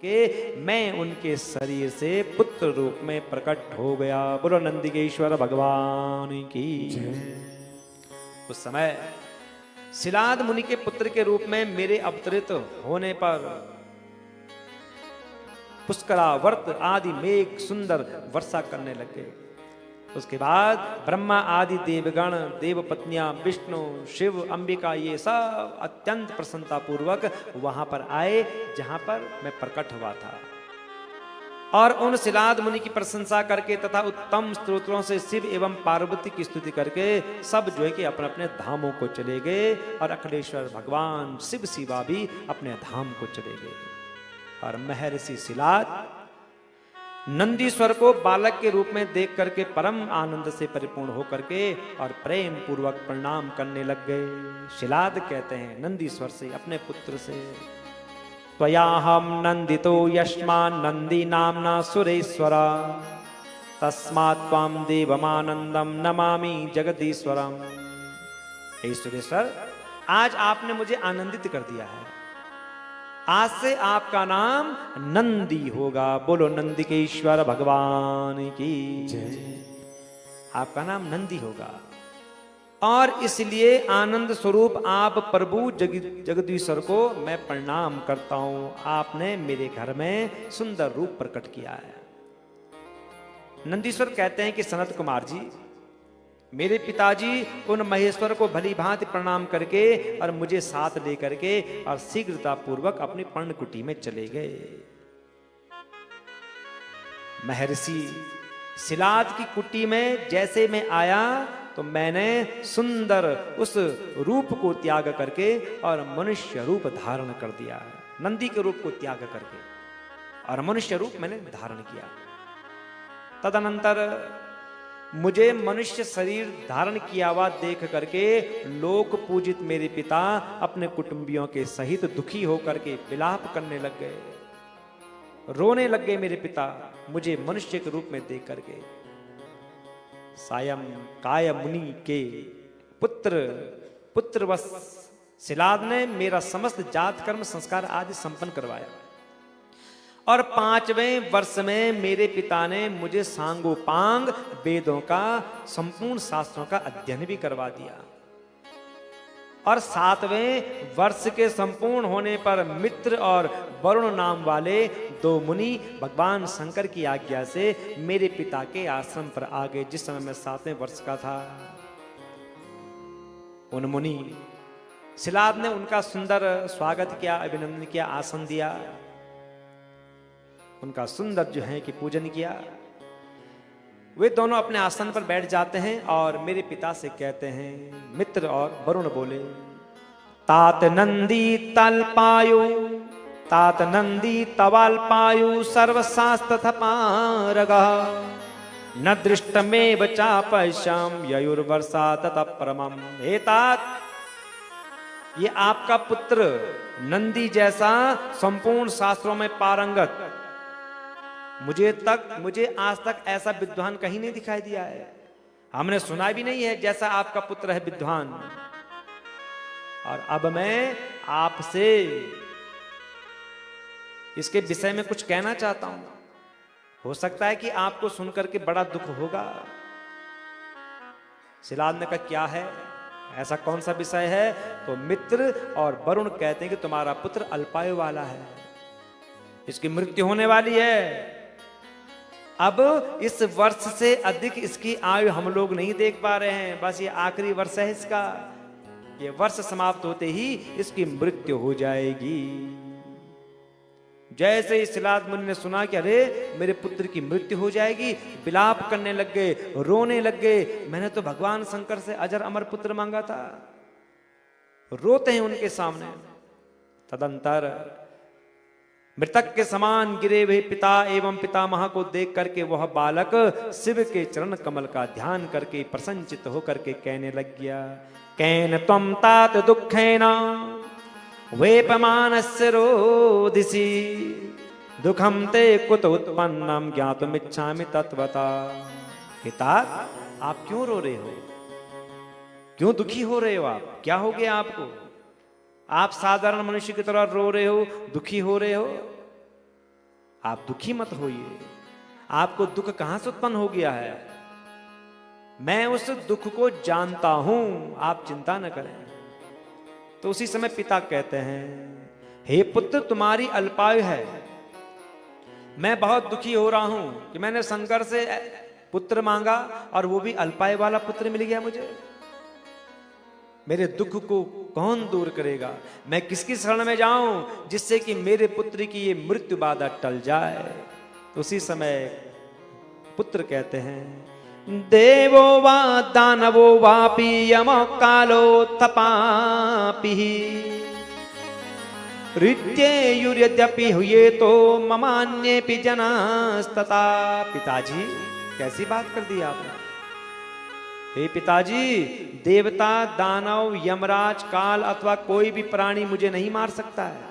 करके मैं उनके शरीर से पुत्र रूप में प्रकट हो गया। बोलो नंदिकेश्वर भगवान की। उस समय शिलाद मुनि के पुत्र के रूप में मेरे अवतरित होने पर पुष्करावर्त आदि मेघ सुंदर वर्षा करने लगे। उसके बाद ब्रह्मा आदि देवगण, देवपत्नियां, विष्णु, शिव, अंबिका, ये सब अत्यंत प्रसन्नता पूर्वक वहां पर आए जहां पर मैं प्रकट हुआ था, और उन शिलाद मुनि की प्रशंसा करके तथा उत्तम स्तोत्रों से शिव एवं पार्वती की स्तुति करके सब जो है कि अपने अपने धामों को चले गए, और अखिलेश्वर भगवान शिव शिवा भी अपने धाम को चले गए। और महर्षि शिलाद नंदीश्वर को बालक के रूप में देख करके परम आनंद से परिपूर्ण होकर के और प्रेम पूर्वक प्रणाम करने लग गए। शिलाद कहते हैं नंदीश्वर से, अपने पुत्र से, त्वयाहम नंदितो यस्मान् नंदी नामना सुरेश्वरा तस्मात् त्वां देवमानंदम नमामि जगदीश्वरम। हे सुरेश्वर, आज आपने मुझे आनंदित कर दिया है, आज से आपका नाम नंदी होगा। बोलो नंदिकेश्वर भगवान की जय। आपका नाम नंदी होगा, और इसलिए आनंद स्वरूप आप प्रभु जगदीश्वर को मैं प्रणाम करता हूं। आपने मेरे घर में सुंदर रूप प्रकट किया है। नंदीश्वर कहते हैं कि सनत कुमार जी, मेरे पिताजी उन महेश्वर को भली भांति प्रणाम करके और मुझे साथ लेकर के और शीघ्रता पूर्वक अपनी पर्णकुटी में चले गए। महर्षि शिलाद की कुटी में जैसे मैं आया तो मैंने सुंदर उस रूप को त्याग करके और मनुष्य रूप धारण कर दिया। नंदी के रूप को त्याग करके और मनुष्य रूप मैंने धारण किया। तदनंतर मुझे मनुष्य शरीर धारण किया हुआ देख करके लोक पूजित मेरे पिता अपने कुटुंबियों के सहित दुखी होकर के विलाप करने लग गए, रोने लग गए मेरे पिता मुझे मनुष्य के रूप में देख करके। सायं काय मुनि के पुत्रवश शिलाद ने मेरा समस्त जात कर्म संस्कार आदि संपन्न करवाया, और 5वें वर्ष में मेरे पिता ने मुझे सांगोपांग वेदों का संपूर्ण शास्त्रों का अध्ययन भी करवा दिया। और 7वें वर्ष के संपूर्ण होने पर मित्र और वरुण नाम वाले 2 मुनि भगवान शंकर की आज्ञा से मेरे पिता के आश्रम पर आ गए, जिस समय मैं 7वें वर्ष का था। उन मुनि शिलाद ने उनका सुंदर स्वागत किया, अभिनंदन किया, आसन दिया, उनका सुंदर जो है कि पूजन किया। वे दोनों अपने आसन पर बैठ जाते हैं और मेरे पिता से कहते हैं, मित्र और वरुण बोले, तात नंदी तल्पायु तात नंदी तवाल्पायु सर्वशास्त्र थपारगा न दृष्टमेव चापश्याम ययुर्वर्षा ततपरमम। हे तात, ये आपका पुत्र नंदी जैसा संपूर्ण शास्त्रों में पारंगत, मुझे आज तक ऐसा विद्वान कहीं नहीं दिखाई दिया है। हमने सुना भी नहीं है जैसा आपका पुत्र है विद्वान। और अब मैं आपसे इसके विषय में कुछ कहना चाहता हूं। हो सकता है कि आपको सुनकर के बड़ा दुख होगा। शिलाद ने कहा, क्या है, ऐसा कौन सा विषय है? तो मित्र और वरुण कहते हैं कि तुम्हारा पुत्र अल्पायु वाला है, इसकी मृत्यु होने वाली है। अब इस वर्ष से अधिक इसकी आयु हम लोग नहीं देख पा रहे हैं, बस ये आखिरी वर्ष है इसका। ये वर्ष समाप्त होते ही इसकी मृत्यु हो जाएगी। जैसे ही शिलाद मुनि ने सुना कि अरे मेरे पुत्र की मृत्यु हो जाएगी, विलाप करने लग गए, रोने लग गए। मैंने तो भगवान शंकर से अजर अमर पुत्र मांगा था। रोते हैं उनके सामने। तदंतर मृतक के समान गिरे हुए पिता एवं पितामह को देख करके वह बालक शिव के चरण कमल का ध्यान करके प्रसन्नचित्त होकर के कहने लग गया, कैन त्वं तात दुःखेन वेपमानस्य रोदिसी दुखम ते कुत उत्पन्नम ज्ञातुमिच्छामि तत्वता। पिता, आप क्यों रो रहे हो? क्यों दुखी हो रहे हो? आप क्या हो गया आपको? आप साधारण मनुष्य की तरह रो रहे हो, दुखी हो रहे हो? आप दुखी मत होइए। आपको दुख कहां से उत्पन्न हो गया है, मैं उस दुख को जानता हूं, आप चिंता न करें। तो उसी समय पिता कहते हैं, हे पुत्र तुम्हारी अल्पायु है, मैं बहुत दुखी हो रहा हूं कि मैंने शंकर से पुत्र मांगा और वो भी अल्पायु वाला पुत्र मिल गया मुझे। मेरे दुख को कौन दूर करेगा, मैं किसकी शरण में जाऊं जिससे कि मेरे पुत्र की ये मृत्यु बाधा टल जाए। तो उसी समय पुत्र कहते हैं, देवो वा दानवो वापि यमो कालो तपापि ऋत्येयुर्यद्यपि हुए तो ममान्येपि जनास्तता। पिताजी कैसी बात कर दी आपने। हे पिताजी, देवता, दानव, यमराज, काल अथवा कोई भी प्राणी मुझे नहीं मार सकता है।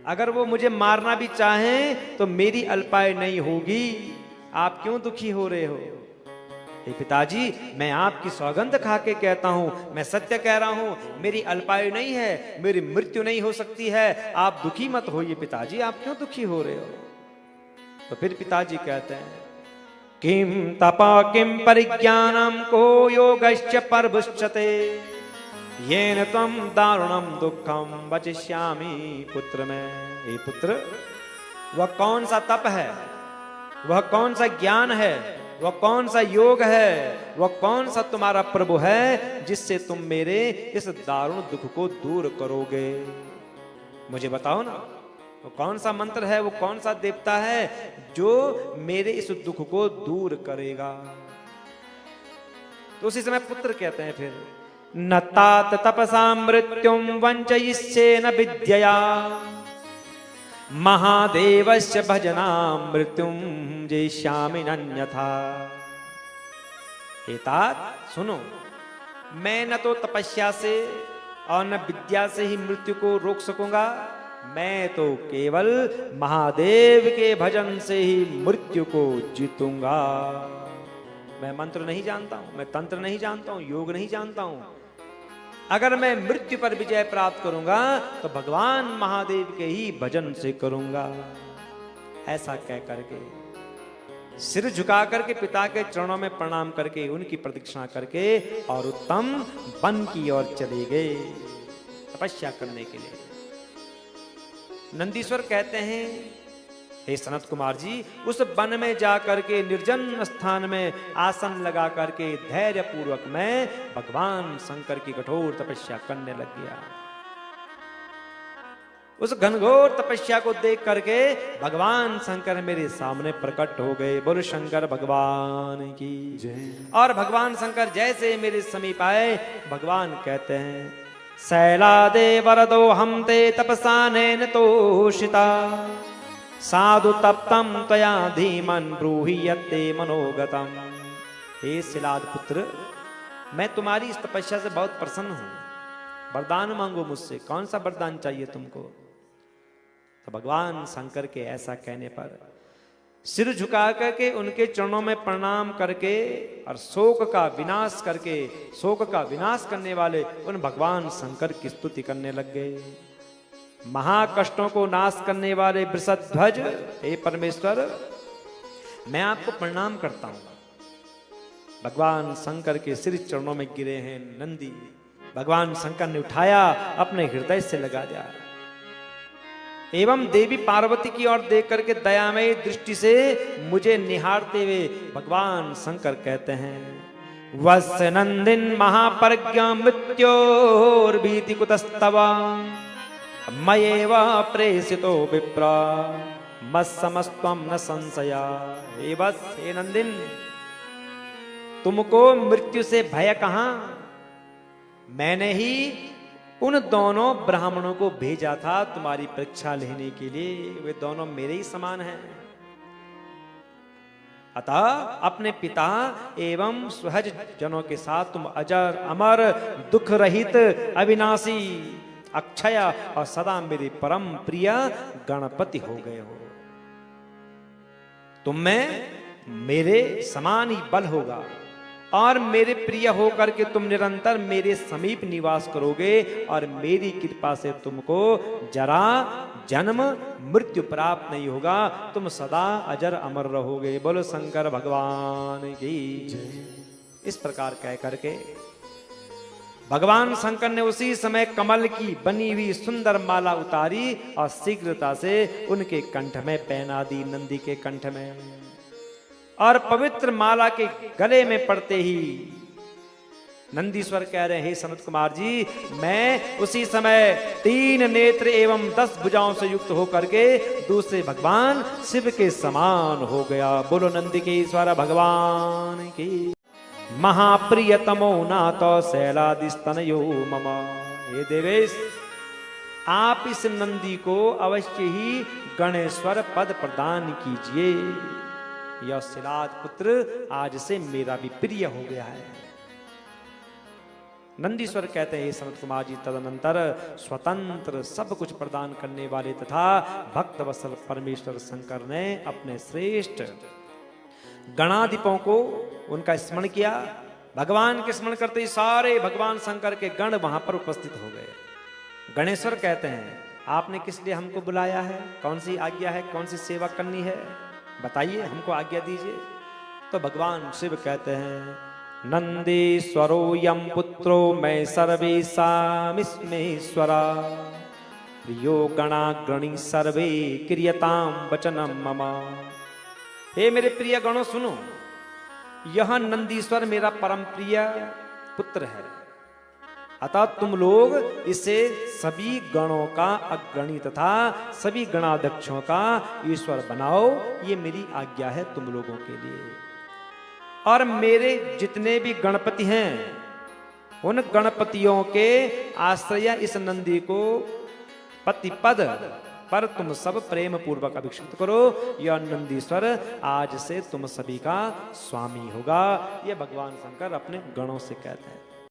अगर वो मुझे मारना भी चाहें तो मेरी अल्पायु नहीं होगी। आप क्यों दुखी हो रहे हो। हे पिताजी, मैं आपकी सौगंध खा के कहता हूं, मैं सत्य कह रहा हूं, मेरी अल्पायु नहीं है, मेरी मृत्यु नहीं हो सकती है। आप दुखी मत होइए पिताजी, आप क्यों दुखी हो रहे हो। तो फिर पिताजी कहते हैं, किम तपा किम परिज्ञानम को योगश्च परभुश्चते येन त्वं दारुणम दुखम वचिष्यामि पुत्र में। हे पुत्र, वह कौन सा तप है, वह कौन सा ज्ञान है, वह कौन सा योग है, वह कौन सा तुम्हारा प्रभु है जिससे तुम मेरे इस दारुण दुख को दूर करोगे। मुझे बताओ ना, वो कौन सा मंत्र है, वो कौन सा देवता है जो मेरे इस दुख को दूर करेगा। तो उसी समय पुत्र कहते हैं फिर, न तात तपसा मृत्युम वंचयिष्ये न विद्यया महादेवस्य भजना मृत्युम जेष्यामि नन्यथा। हे तात सुनो, मैं न तो तपस्या से और न विद्या से ही मृत्यु को रोक सकूंगा, मैं तो केवल महादेव के भजन से ही मृत्यु को जीतूंगा। मैं मंत्र नहीं जानता हूं, मैं तंत्र नहीं जानता हूं, योग नहीं जानता हूं। अगर मैं मृत्यु पर विजय प्राप्त करूंगा तो भगवान महादेव के ही भजन से करूंगा। ऐसा कह करके सिर झुका करके पिता के चरणों में प्रणाम करके उनकी प्रदक्षिणा करके और उत्तम वन की ओर चले गए तपस्या करने के लिए। नंदीश्वर कहते हैं, हे सनत कुमार जी, उस वन में जा करके निर्जन स्थान में आसन लगा करके धैर्य पूर्वक मैं भगवान शंकर की कठोर तपस्या करने लग गया। उस घनघोर तपस्या को देख करके भगवान शंकर मेरे सामने प्रकट हो गए। बोलो शंकर भगवान की जय। और भगवान शंकर जैसे मेरे समीप आए, भगवान कहते हैं, शैलादे वरदो हम ते तपसा नैन तोषिता साधु तप्तम त्वया धीमन ब्रूहि यत्ते मनोगतम। हे शिलाद पुत्र, मैं तुम्हारी इस तपस्या से बहुत प्रसन्न हूं, वरदान मांगो मुझसे, कौन सा वरदान चाहिए तुमको। तो भगवान शंकर के ऐसा कहने पर सिर झुका करके उनके चरणों में प्रणाम करके और शोक का विनाश करके, शोक का विनाश करने वाले उन भगवान शंकर की स्तुति करने लग गए। महाकष्टों को नाश करने वाले वृषध्वज, हे परमेश्वर, मैं आपको प्रणाम करता हूं। भगवान शंकर के सिर चरणों में गिरे हैं नंदी। भगवान शंकर ने उठाया, अपने हृदय से लगा दिया एवं देवी पार्वती की ओर देख करके दयामयी दृष्टि से मुझे निहारते हुए भगवान शंकर कहते हैं, वस्य नंदिन महाप्रज्ञा मृत्योर्भीति कुतस्तवा मयेव प्रेषितो विप्रा मत्समस्त्वं न संशया। हे बस, हे नंदिन, तुमको मृत्यु से भय कहां, मैंने ही उन दोनों ब्राह्मणों को भेजा था तुम्हारी परीक्षा लेने के लिए, वे दोनों मेरे ही समान हैं। अतः अपने पिता एवं सहज जनों के साथ तुम अजर अमर दुख रहित अविनाशी अक्षय और सदा मेरे परम प्रिय गणपति हो गए हो। तुम में मेरे समान ही बल होगा, और मेरे प्रिय होकर के तुम निरंतर मेरे समीप निवास करोगे और मेरी कृपा से तुमको जरा जन्म मृत्यु प्राप्त नहीं होगा, तुम सदा अजर अमर रहोगे। बोलो शंकर भगवान की। इस प्रकार कह करके भगवान शंकर ने उसी समय कमल की बनी हुई सुंदर माला उतारी और शीघ्रता से उनके कंठ में पहना दी, नंदी के कंठ में। और पवित्र माला के गले में पड़ते ही नंदीश्वर कह रहे हैं, हे सनत कुमार जी, मैं उसी समय 3 नेत्र एवं 10 भुजाओं से युक्त होकर के दूसरे भगवान शिव के समान हो गया। बोलो नंदी के ईश्वर भगवान की। महाप्रियतमो नाथ शैलादिस्तनयो मम। हे देवेश, आप इस नंदी को अवश्य ही गणेश्वर पद प्रदान कीजिए। यह शिलाद पुत्र आज से मेरा भी प्रिय हो गया है। नंदीश्वर कहते हैं, सनत कुमार जी, तदनंतर स्वतंत्र सब कुछ प्रदान करने वाले तथा भक्त वत्सल परमेश्वर शंकर ने अपने श्रेष्ठ गणाधिपों को उनका स्मरण किया। भगवान के स्मरण करते ही सारे भगवान शंकर के गण वहां पर उपस्थित हो गए। गणेश्वर कहते हैं, आपने किस लिए हमको बुलाया है? कौन सी आज्ञा है? कौन सी सेवा करनी है? बताइए, हमको आज्ञा दीजिए। तो भगवान शिव कहते हैं, नंदीश्वरो यम पुत्रो मैं सर्वेशामिस्मेश्वरा प्रियो गणाग्रणी सर्वे क्रियताम वचनम मम। हे मेरे प्रिय गणों, सुनो, यह नंदीश्वर मेरा परम प्रिय पुत्र है, अतः तुम लोग इसे सभी गणों का अग्रणी तथा सभी गणाध्यक्षों का ईश्वर बनाओ। ये मेरी आज्ञा है तुम लोगों के लिए। और मेरे जितने भी गणपति हैं, उन गणपतियों के आश्रय इस नंदी को पतिपद पर तुम सब प्रेम पूर्वक अभिषिक्त करो। यह नंदीश्वर आज से तुम सभी का स्वामी होगा। यह भगवान शंकर अपने गणों से कहते हैं।